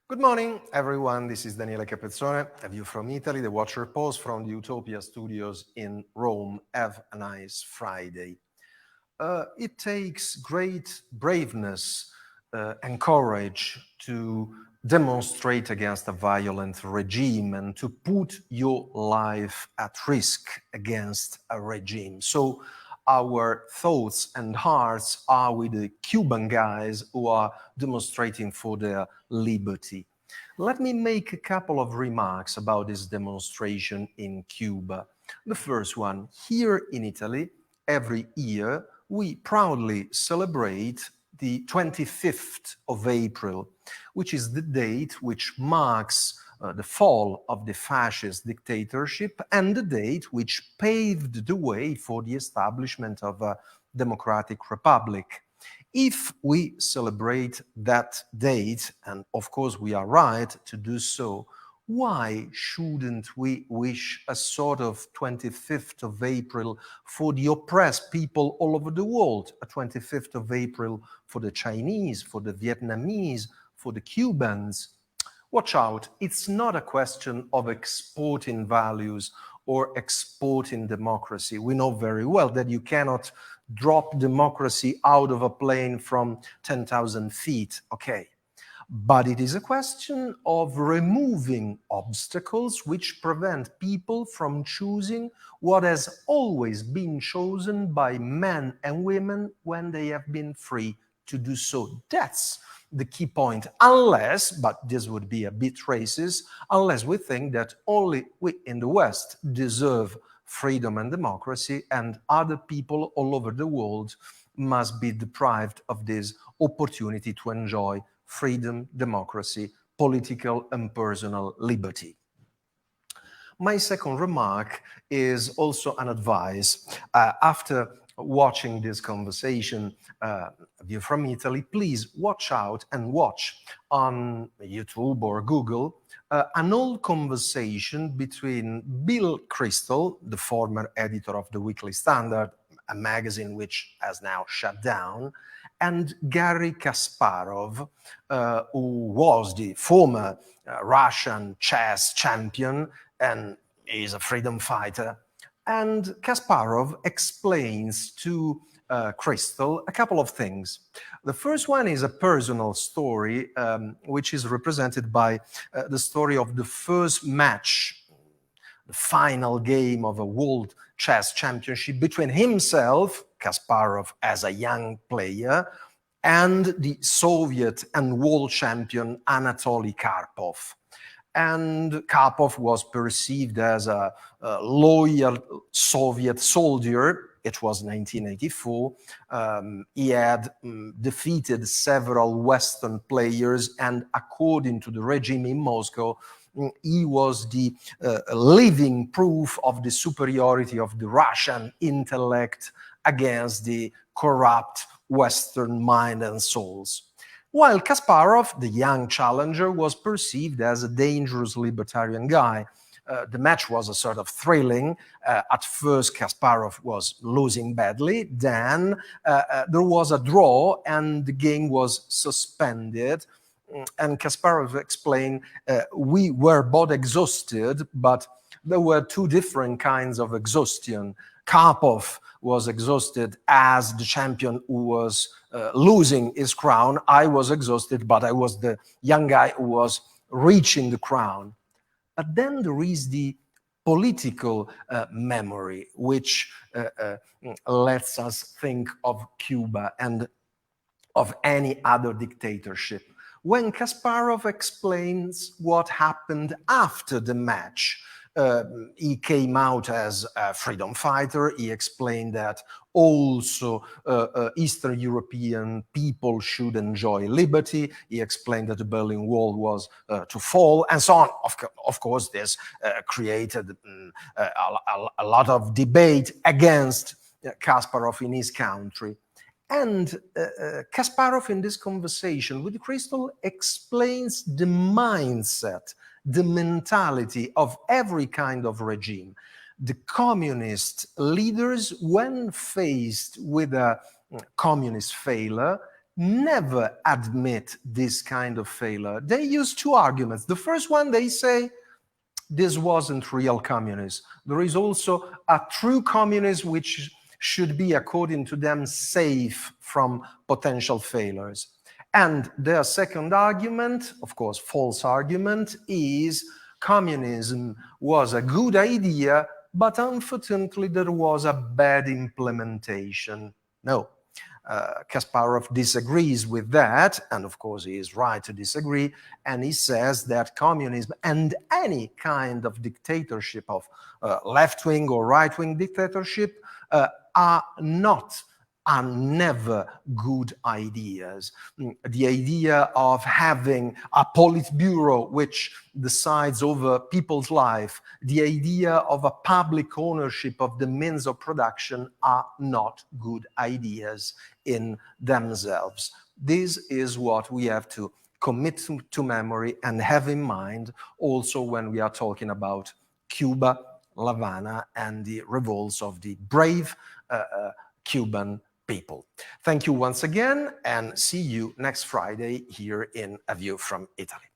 Good morning, everyone. This is Daniele Capezzone, a view from Italy, the Watcher Post from the UTOPIA Studios in Rome. Have a nice Friday. It takes great braveness and courage to demonstrate against a violent regime and to put your life at risk against a regime. So our thoughts and hearts are with the Cuban guys who are demonstrating for their liberty. Let me make a couple of remarks about this demonstration in Cuba. The first one, here in Italy, every year, we proudly celebrate the 25th of April, which is the date which marks the fall of the fascist dictatorship and the date which paved the way for the establishment of a democratic republic. If we celebrate that date, and of course we are right to do so, why shouldn't we wish a sort of 25th of April for the oppressed people all over the world, a 25th of April for the Chinese, for the Vietnamese, for the Cubans? Watch out, it's not a question of exporting values or exporting democracy. We know very well that you cannot drop democracy out of a plane from 10,000 feet, okay. But it is a question of removing obstacles which prevent people from choosing what has always been chosen by men and women when they have been free to do so. That's the key point, unless, but this would be a bit racist, unless we think that only we in the West deserve freedom and democracy and other people all over the world must be deprived of this opportunity to enjoy freedom, democracy, political and personal liberty. My second remark is also an advice. After watching this conversation, View from Italy, please watch out and watch on YouTube or Google an old conversation between Bill Kristol, the former editor of the Weekly Standard, a magazine which has now shut down, and Garry Kasparov, who was the former Russian chess champion and is a freedom fighter. And Kasparov explains to Kristol a couple of things. The first one is a personal story, which is represented by the story of the first match, the final game of a world chess championship between himself, Kasparov as a young player, and the Soviet and world champion Anatoly Karpov. And Karpov was perceived as a loyal Soviet soldier. It was 1984. He had defeated several Western players, and according to the regime in Moscow, he was the living proof of the superiority of the Russian intellect against the corrupt Western mind and souls. While Kasparov, the young challenger, was perceived as a dangerous libertarian guy. The match was a sort of thrilling. At first, Kasparov was losing badly. Then there was a draw and the game was suspended. And Kasparov explained, we were both exhausted, but there were two different kinds of exhaustion. Karpov was exhausted as the champion who was losing his crown. I was exhausted, but I was the young guy who was reaching the crown. But then there is the political memory, which lets us think of Cuba and of any other dictatorship. When Kasparov explains what happened after the match, he came out as a freedom fighter. He explained that also Eastern European people should enjoy liberty. He explained that the Berlin Wall was to fall, and so on. Of course, this created a lot of debate against Kasparov in his country. And Kasparov, in this conversation with Kristol, explains the mindset, the mentality of every kind of regime. The communist leaders, when faced with a communist failure, never admit this kind of failure. They use two arguments. The first one, they say, this wasn't real communism. There is also a true communism which should be, according to them, safe from potential failures. And their second argument, of course, false argument, is communism was a good idea, but unfortunately there was a bad implementation. No. Kasparov disagrees with that, and of course he is right to disagree, and he says that communism and any kind of dictatorship of left-wing or right-wing dictatorship are never good ideas. The idea of having a Politburo which decides over people's life, the idea of a public ownership of the means of production are not good ideas in themselves. This is what we have to commit to memory and have in mind also when we are talking about Cuba, La Habana, and the revolts of the brave Cuban people. Thank you once again, and see you next Friday here in A View from Italy.